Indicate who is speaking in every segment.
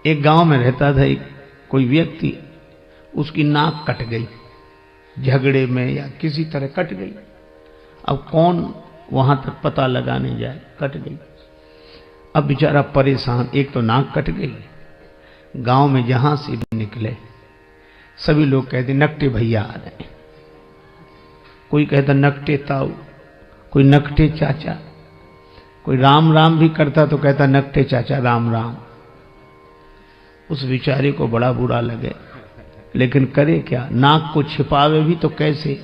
Speaker 1: एक गांव में रहता था एक कोई व्यक्ति, उसकी नाक कट गई, झगड़े में या किसी तरह कट गई। अब कौन वहां तक पता लगाने जाए, कट गई। अब बेचारा परेशान, एक तो नाक कट गई, गांव में जहां से भी निकले सभी लोग कहते नकटे भैया आ रहे हैं। कोई कहता नकटे ताऊ, कोई नकटे चाचा, कोई राम राम भी करता तो कहता नकटे चाचा राम राम। उस बेचारे को बड़ा बुरा लगे, लेकिन करे क्या, नाक को छिपावे भी तो कैसे।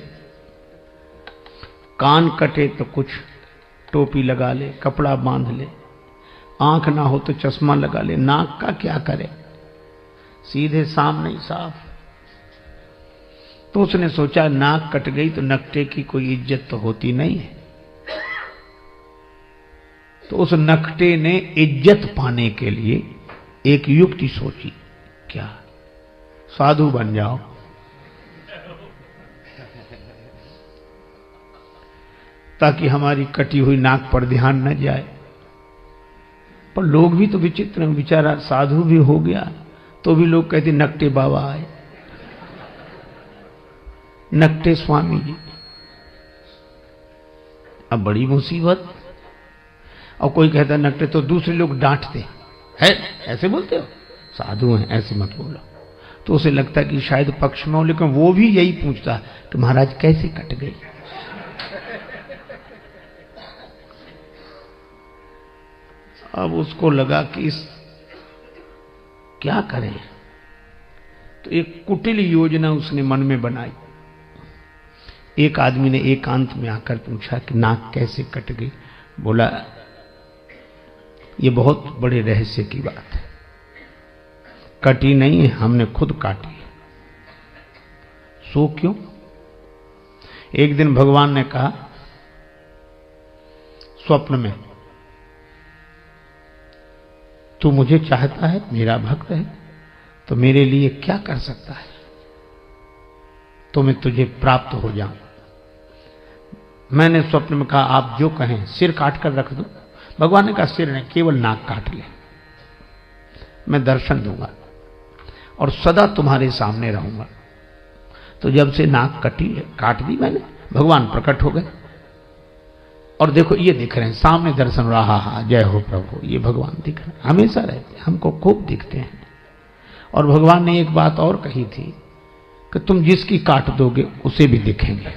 Speaker 1: कान कटे तो कुछ टोपी लगा ले, कपड़ा बांध ले, आंख ना हो तो चश्मा लगा ले, नाक का क्या करे, सीधे सामने ही साफ। तो उसने सोचा नाक कट गई तो नकटे की कोई इज्जत तो होती नहीं है। तो उस नकटे ने इज्जत पाने के लिए एक युक्ति सोची, क्या, साधु बन जाओ। ताकि हमारी कटी हुई नाक पर ध्यान न जाए। पर लोग भी तो विचित्र हैं, बेचारा साधु भी हो गया तो भी लोग कहते नकटे बाबा आए, नकटे स्वामी जी। अब बड़ी मुसीबत। और कोई कहता नकटे, तो दूसरे लोग डांटते है, ऐसे बोलते हो, साधु हैं ऐसे मत बोलो। तो उसे लगता कि शायद पक्ष में हो, लेकिन वो भी यही पूछता कि महाराज कैसे कट गई। अब उसको लगा कि क्या करें। तो एक कुटिल योजना उसने मन में बनाई। एक आदमी ने एकांत में आकर पूछा कि नाक कैसे कट गई। बोला ये बहुत बड़े रहस्य की बात है, कटी नहीं है, हमने खुद काटी है। सो क्यों? एक दिन भगवान ने कहा स्वप्न में, तू मुझे चाहता है, मेरा भक्त है, तो मेरे लिए क्या कर सकता है, तो मैं तुझे प्राप्त हो जाऊं। मैंने स्वप्न में कहा आप जो कहें, सिर काट कर रख दो। भगवान ने कहा सिर नहीं, केवल नाक काट ले, मैं दर्शन दूंगा और सदा तुम्हारे सामने रहूंगा। तो जब से नाक काट दी मैंने, भगवान प्रकट हो गए। और देखो ये दिख रहे हैं सामने, दर्शन रहा, हा जय हो प्रभु, ये भगवान दिख रहे हैं, हमेशा रहते हैं, हमको खूब दिखते हैं। और भगवान ने एक बात और कही थी कि तुम जिसकी काट दोगे उसे भी दिखेंगे।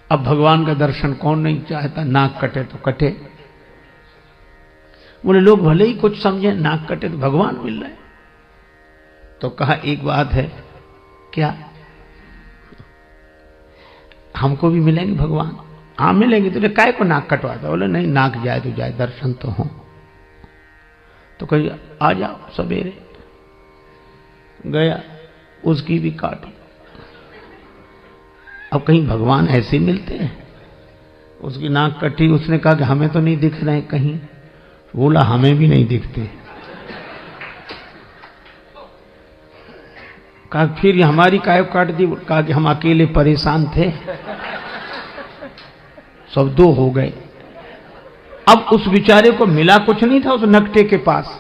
Speaker 1: अब भगवान का दर्शन कौन नहीं चाहता, नाक कटे तो कटे। बोले लोग भले ही कुछ समझे, नाक कटे तो भगवान मिल रहे। तो कहा एक बात है, क्या, हमको भी मिलेंगे भगवान? हाँ मिलेंगे। तो काय को नाक कटवाता? बोले नहीं, नाक जाए तो जाए, दर्शन तो हो। तो कही आ जाओ सवेरे। गया, उसकी भी काटी। अब कहीं भगवान ऐसे मिलते हैं? उसकी नाक कटी, उसने कहा कि हमें तो नहीं दिख रहे कहीं। बोला हमें भी नहीं दिखते। कहा फिर हमारी काय काट दी? कहा कि हम अकेले परेशान थे, सब दो हो गए। अब उस बेचारे को मिला कुछ नहीं था उस नकटे के पास,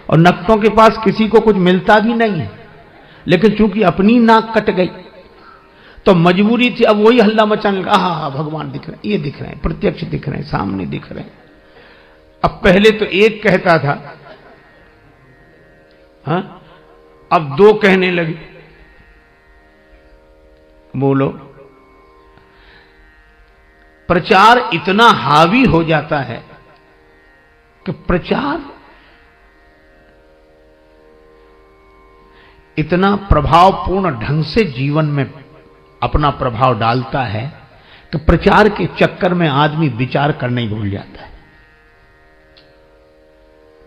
Speaker 1: और नकटों के पास किसी को कुछ मिलता भी नहीं है। लेकिन चूंकि अपनी नाक कट गई तो मजबूरी थी, अब वही हल्ला मचाने लगा, हाँ भगवान दिख रहे हैं, ये दिख रहे हैं, प्रत्यक्ष दिख रहे हैं, सामने दिख रहे हैं। अब पहले तो एक कहता था, हाँ, अब दो कहने लगे। बोलो, प्रचार इतना हावी हो जाता है कि प्रचार इतना प्रभावपूर्ण ढंग से जीवन में अपना प्रभाव डालता है कि प्रचार के चक्कर में आदमी विचार करना ही भूल जाता है।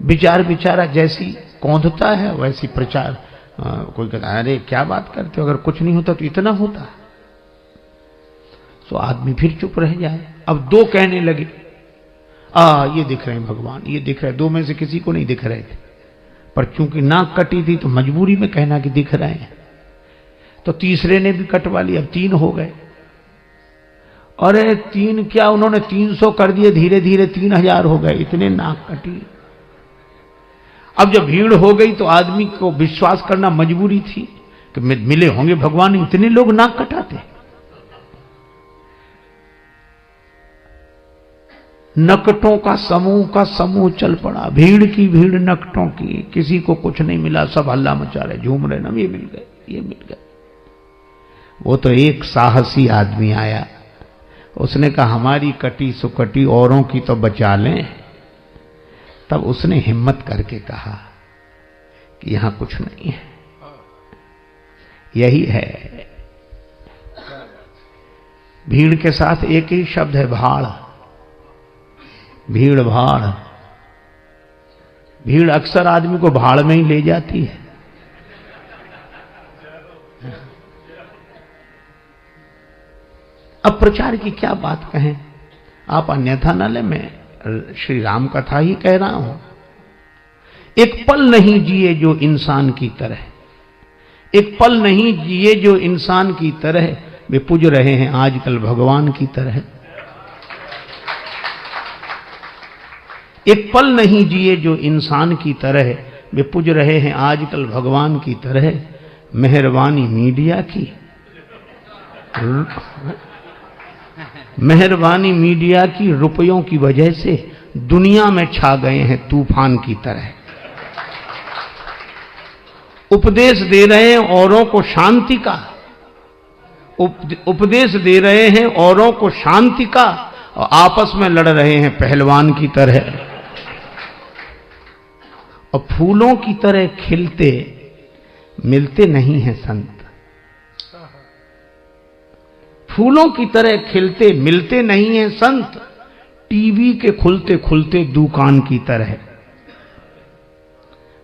Speaker 1: विचार बेचारा जैसी कौंधता है वैसी प्रचार। कोई कहता है अरे क्या बात करते हो, अगर कुछ नहीं होता तो इतना होता। तो आदमी फिर चुप रह जाए। अब दो कहने लगे, ये दिख रहे हैं भगवान, ये दिख रहे हैं। दो में से किसी को नहीं दिख रहे थे, पर चूंकि नाक कटी थी तो मजबूरी में कहना कि दिख रहे हैं। तो तीसरे ने भी कटवा लिया, अब तीन हो गए। अरे 3 क्या, उन्होंने 300 कर दिए, धीरे धीरे 3000 हो गए, इतने नाक कटी। अब जब भीड़ हो गई तो आदमी को विश्वास करना मजबूरी थी कि मिले होंगे भगवान, इतने लोग नाक कटाते। नकटों का समूह चल पड़ा, भीड़ की भीड़ नकटों की, किसी को कुछ नहीं मिला, सब हल्ला मचा रहे, झूम रहे, ना ये मिल गए, ये मिल गए। वो तो एक साहसी आदमी आया, उसने कहा हमारी कटी सुकटी औरों की तो बचा लें। तब उसने हिम्मत करके कहा कि यहां कुछ नहीं है। यही है, भीड़ के साथ एक ही शब्द है, भाड़। भीड़ भाड़, भीड़ अक्सर आदमी को भाड़ में ही ले जाती है। अब प्रचार की क्या बात कहें, आप अन्यथा न ले, मैं श्री राम कथा ही कह रहा हूं। एक पल नहीं जिए जो इंसान की तरह, एक पल नहीं जिए जो इंसान की तरह, वे पूज रहे हैं आजकल भगवान की तरह। एक पल नहीं जिए जो इंसान की तरह, वे पूज रहे हैं आजकल भगवान की तरह। मेहरबानी मीडिया की, मेहरबानी मीडिया की, रुपयों की वजह से दुनिया में छा गए हैं तूफान की तरह। उपदेश दे रहे हैं औरों को शांति का, उपदेश दे रहे हैं औरों को शांति का, और आपस में लड़ रहे हैं पहलवान की तरह। और फूलों की तरह खिलते मिलते नहीं हैं संत, फूलों की तरह खिलते मिलते नहीं हैं संत, टीवी के खुलते खुलते दुकान की तरह।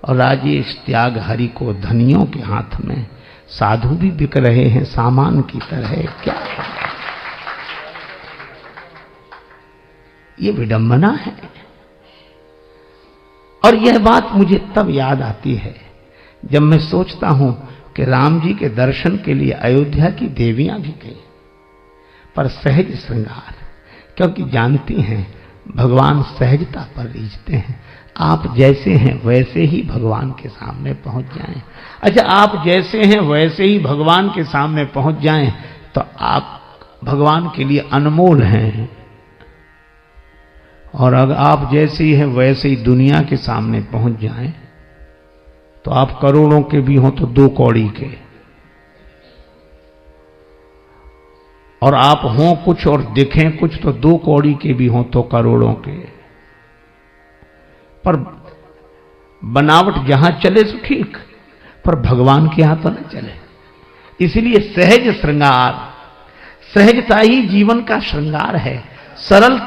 Speaker 1: और राजेश त्याग हरि को धनियों के हाथ में, साधु भी बिक रहे हैं सामान की तरह। क्या ये विडंबना है। और यह बात मुझे तब याद आती है जब मैं सोचता हूं कि राम जी के दर्शन के लिए अयोध्या की देवियां भी गई, पर सहज श्रृंगार, क्योंकि जानती हैं भगवान सहजता पर रीझते हैं। आप जैसे हैं वैसे ही भगवान के सामने पहुंच जाएं। अच्छा, आप जैसे हैं वैसे ही भगवान के सामने पहुंच जाएं तो आप भगवान के लिए अनमोल हैं। और अगर आप जैसे ही हैं वैसे ही दुनिया के सामने पहुंच जाएं तो आप करोड़ों के भी हों तो 2 कौड़ी के, और आप हों कुछ और दिखें कुछ तो 2 कौड़ी के भी हों तो करोड़ों के। पर बनावट जहां चले तो ठीक, पर भगवान के यहां तो न चले। इसलिए सहज श्रृंगार, सहजता ही जीवन का श्रृंगार है। सरल